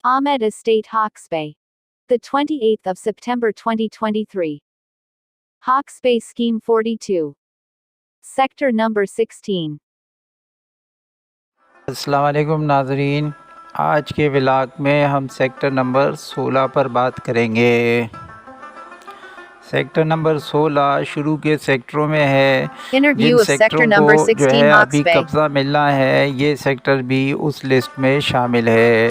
Ahmed Estate Hawke's Bay. The 28th of September 2023. Hawke's Bay Scheme 42. Sector number 16. السلام علیکم ناظرین، آج کے ولاگ میں ہم سیکٹر نمبر 16 پر بات کریں گے۔ سیکٹر نمبر 16 شروع کے سیکٹروں میں ہے۔ Interview جن of sector سیکٹروں number کو 16 ابھی Hawke's Bay. قبضہ ملنا ہے، یہ سیکٹر بھی اس لسٹ میں شامل ہے۔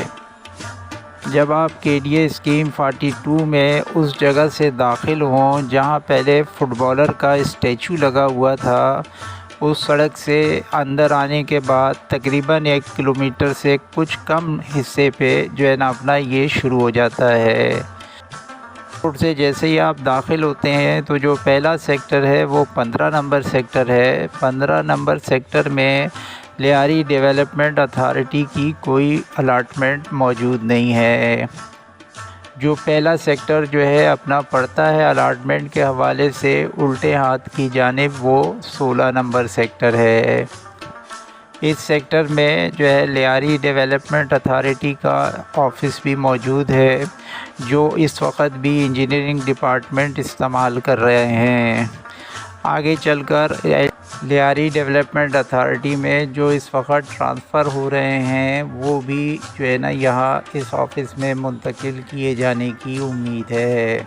جب آپ کے لیے اسکیم 42 میں اس جگہ سے داخل ہوں جہاں پہلے فٹ بالر کا اسٹیچو لگا ہوا تھا، اس سڑک سے اندر آنے کے بعد تقریباً 1 کلومیٹر سے کچھ کم حصے پہ جو ہے نا اپنا یہ شروع ہو جاتا ہے۔ روڈ سے جیسے ہی آپ داخل ہوتے ہیں تو جو پہلا سیکٹر ہے وہ 15 نمبر سیکٹر ہے۔ 15 نمبر سیکٹر میں لیاری ڈیولپمنٹ اتھارٹی کی کوئی الاٹمنٹ موجود نہیں ہے۔ جو پہلا سیکٹر جو ہے اپنا پڑتا ہے الاٹمنٹ کے حوالے سے الٹے ہاتھ کی جانب، وہ 16 نمبر سیکٹر ہے۔ اس سیکٹر میں جو ہے لیاری ڈیولپمنٹ اتھارٹی کا آفس بھی موجود ہے، جو اس وقت بھی انجینئرنگ ڈپارٹمنٹ استعمال کر رہے ہیں۔ آگے چل کر لیاری ڈیولپمنٹ اتھارٹی میں جو اس وقت ٹرانسفر ہو رہے ہیں وہ بھی جو ہے نا یہاں اس آفس میں منتقل کیے جانے کی امید ہے۔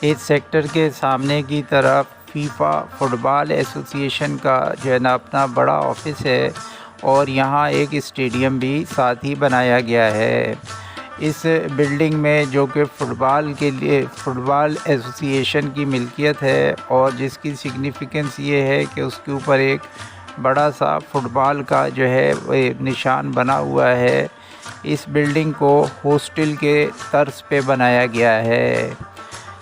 اس سیکٹر کے سامنے کی طرف فیفا فٹ بال ایسوسی ایشن کا جو ہے نا اپنا بڑا آفس ہے، اور یہاں ایک اسٹیڈیم بھی ساتھ ہی بنایا گیا ہے۔ اس بلڈنگ میں جو کہ فٹ بال ایسوسی ایشن کی ملکیت ہے، اور جس کی سگنیفیکنس یہ ہے کہ اس کے اوپر ایک بڑا سا فٹ بال کا جو ہے نشان بنا ہوا ہے۔ اس بلڈنگ کو ہاسٹل کے طرز پہ بنایا گیا ہے۔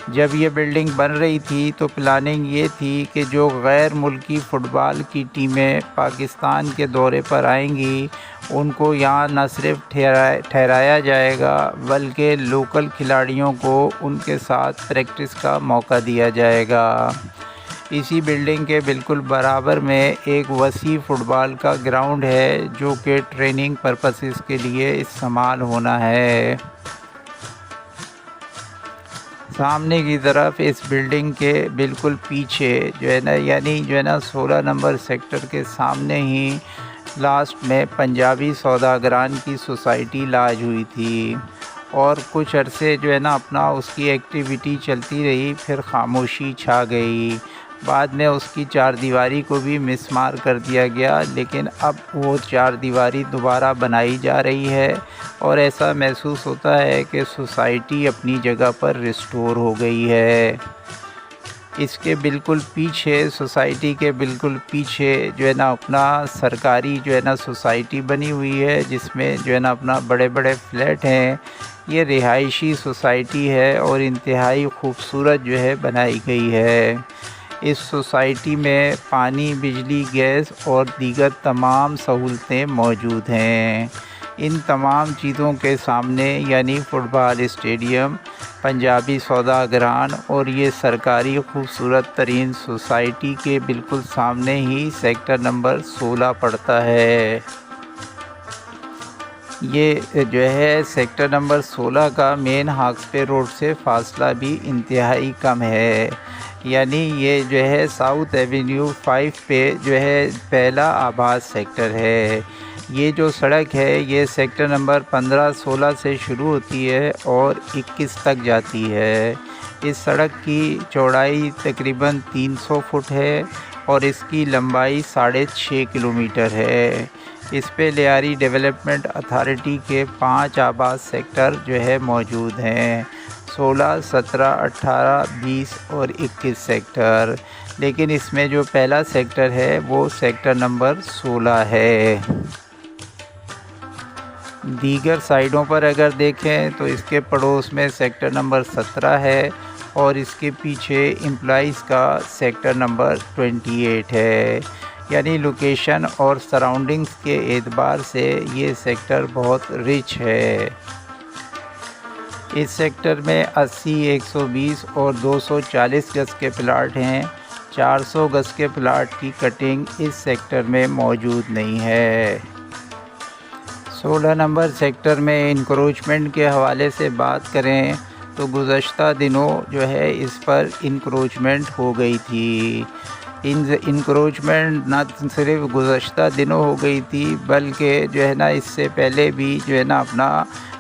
جب یہ بلڈنگ بن رہی تھی تو پلاننگ یہ تھی کہ جو غیر ملکی فٹ بال کی ٹیمیں پاکستان کے دورے پر آئیں گی، ان کو یہاں نہ صرف ٹھہرایا جائے گا بلکہ لوکل کھلاڑیوں کو ان کے ساتھ پریکٹس کا موقع دیا جائے گا۔ اسی بلڈنگ کے بالکل برابر میں ایک وسیع فٹ بال کا گراؤنڈ ہے، جو کہ ٹریننگ پرپسز کے لیے استعمال ہونا ہے۔ سامنے کی طرف اس بلڈنگ کے بالکل پیچھے جو ہے نا 16 نمبر سیکٹر کے سامنے ہی لاسٹ میں پنجابی سوداگران کی سوسائٹی لاج ہوئی تھی، اور کچھ عرصے جو ہے نا اپنا اس کی ایکٹیویٹی چلتی رہی، پھر خاموشی چھا گئی۔ بعد میں اس کی 4 دیواری کو بھی مسمار کر دیا گیا، لیکن اب وہ 4 دیواری دوبارہ بنائی جا رہی ہے، اور ایسا محسوس ہوتا ہے کہ سوسائٹی اپنی جگہ پر ریسٹور ہو گئی ہے۔ اس کے بالکل پیچھے، سوسائٹی کے بالکل پیچھے جو ہے نا اپنا سرکاری جو ہے نا سوسائٹی بنی ہوئی ہے، جس میں جو ہے نا اپنا بڑے بڑے فلیٹ ہیں۔ یہ رہائشی سوسائٹی ہے اور انتہائی خوبصورت جو ہے بنائی گئی ہے۔ اس سوسائٹی میں پانی، بجلی، گیس اور دیگر تمام سہولتیں موجود ہیں۔ ان تمام چیزوں کے سامنے یعنی فٹ بال اسٹیڈیم، پنجابی سوداگران اور یہ سرکاری خوبصورت ترین سوسائٹی کے بالکل سامنے ہی سیکٹر نمبر 16 پڑتا ہے۔ یہ جو ہے سیکٹر نمبر 16 کا مین ہاکس بے روڈ سے فاصلہ بھی انتہائی کم ہے، یعنی یہ جو ہے ساؤتھ ایونیو 5 پہ جو ہے پہلا آباد سیکٹر ہے۔ یہ جو سڑک ہے یہ سیکٹر نمبر 15-16 سے شروع ہوتی ہے اور 21 تک جاتی ہے۔ اس سڑک کی چوڑائی تقریباً 300 فٹ ہے اور اس کی لمبائی 6.5 کلومیٹر ہے۔ اس پہ لیاری ڈیولپمنٹ اتھارٹی کے 5 آباد سیکٹر جو ہے موجود ہیں، 16، 17، 18، 20 اور 21 سیکٹر، لیکن اس میں جو پہلا سیکٹر ہے وہ سیکٹر نمبر 16 ہے۔ دیگر سائڈوں پر اگر دیکھیں تو اس کے پڑوس میں سیکٹر نمبر 17 ہے، اور اس کے پیچھے امپلائیز کا سیکٹر نمبر 28 ہے، یعنی لوکیشن اور سراؤنڈنگز کے اعتبار سے یہ سیکٹر بہت رچ ہے۔ اس سیکٹر میں 80، 120 اور 240 گز کے پلاٹ ہیں۔ 400 گز کے پلاٹ کی کٹنگ اس سیکٹر میں موجود نہیں ہے۔ 16 نمبر سیکٹر میں انکروچمنٹ کے حوالے سے بات کریں تو گزشتہ دنوں جو ہے اس پر انکروچمنٹ ہو گئی تھی۔ انکروچمنٹ نہ صرف گزشتہ دنوں ہو گئی تھی بلکہ جو ہے نا اس سے پہلے بھی جو ہے نا اپنا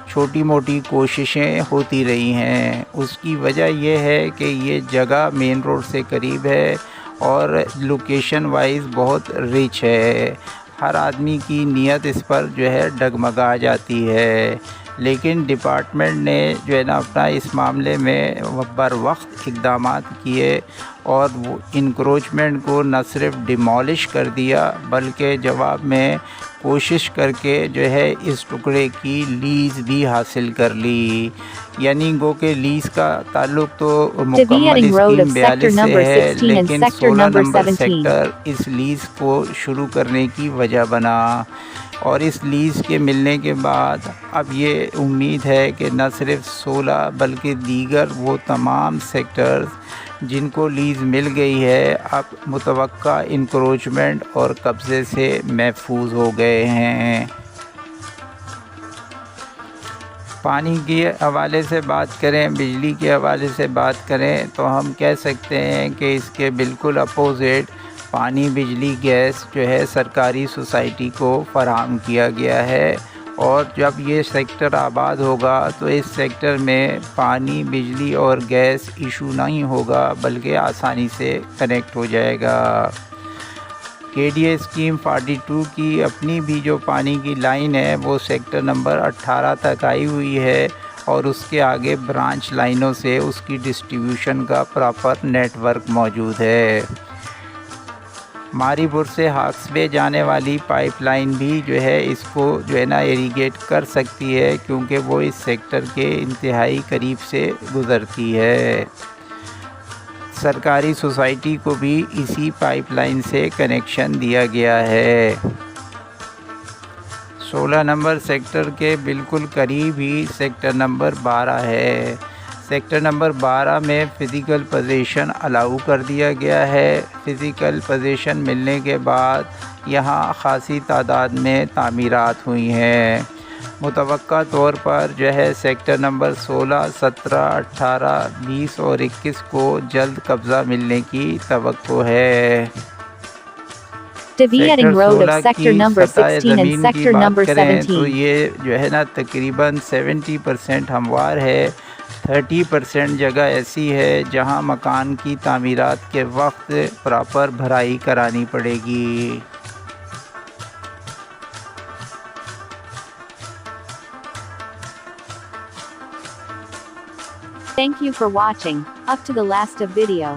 چھوٹی موٹی کوششیں ہوتی رہی ہیں۔ اس کی وجہ یہ ہے کہ یہ جگہ مین روڈ سے قریب ہے اور لوکیشن وائز بہت ریچ ہے۔ ہر آدمی کی نیت اس پر جو ہے ڈگمگا جاتی ہے، لیکن ڈپارٹمنٹ نے جو ہے نا اپنا اس معاملے میں بر وقت اقدامات کیے اور وہ انکروچمنٹ کو نہ صرف ڈیمالش کر دیا بلکہ جواب میں کوشش کر کے جو ہے اس ٹکڑے کی لیز بھی حاصل کر لی، یعنی گو کہ لیز کا تعلق تو مکمل اسکیم 42 سے ہے، لیکن 16 نمبر سیکٹر اس لیز کو شروع کرنے کی وجہ بنا، اور اس لیز کے ملنے کے بعد اب یہ امید ہے کہ نہ صرف 16 بلکہ دیگر وہ تمام سیکٹرز جن کو لیز مل گئی ہے اب متوقع انکروچمنٹ اور قبضے سے محفوظ ہو گئے ہیں۔ پانی کے حوالے سے بات کریں، بجلی کے حوالے سے بات کریں تو ہم کہہ سکتے ہیں کہ اس کے بالکل اپوزٹ پانی، بجلی، گیس جو ہے سرکاری سوسائٹی کو فراہم کیا گیا ہے، اور جب یہ سیکٹر آباد ہوگا تو اس سیکٹر میں پانی، بجلی اور گیس ایشو نہیں ہوگا بلکہ آسانی سے کنیکٹ ہو جائے گا۔ کے ڈی اے اسکیم 42 کی اپنی بھی جو پانی کی لائن ہے وہ سیکٹر نمبر 18 تک آئی ہوئی ہے، اور اس کے آگے برانچ لائنوں سے اس کی ڈسٹریبیوشن کا پراپر نیٹ ورک موجود ہے۔ ماری پور سے ہاکس بے جانے والی پائپ لائن بھی جو ہے اس کو جو ہے نا ایریگیٹ کر سکتی ہے، کیونکہ وہ اس سیکٹر کے انتہائی قریب سے گزرتی ہے۔ سرکاری سوسائٹی کو بھی اسی پائپ لائن سے کنیکشن دیا گیا ہے۔ 16 نمبر سیکٹر کے بالکل قریب ہی سیکٹر نمبر 12 ہے۔ سیکٹر نمبر 12 میں فزیکل پوزیشن الاؤ کر دیا گیا ہے۔ فزیکل پوزیشن ملنے کے بعد یہاں خاصی تعداد میں تعمیرات ہوئی ہیں۔ متوقع طور پر جو ہے سیکٹر نمبر 16، 17، 18، 20 اور 21 کو جلد قبضہ ملنے کی توقع ہے۔ Deviating sector road of 16 sector کی number سطح 16 and زمین کی sector بات number کریں تو 17. یہ جو ہے نا تقریباً 70% ہموار ہے۔ 30% جگہ ایسی ہے جہاں مکان کی تعمیرات کے وقت پراپر بھرائی کرانی پڑے گی۔ Thank you for watching up to the last of video.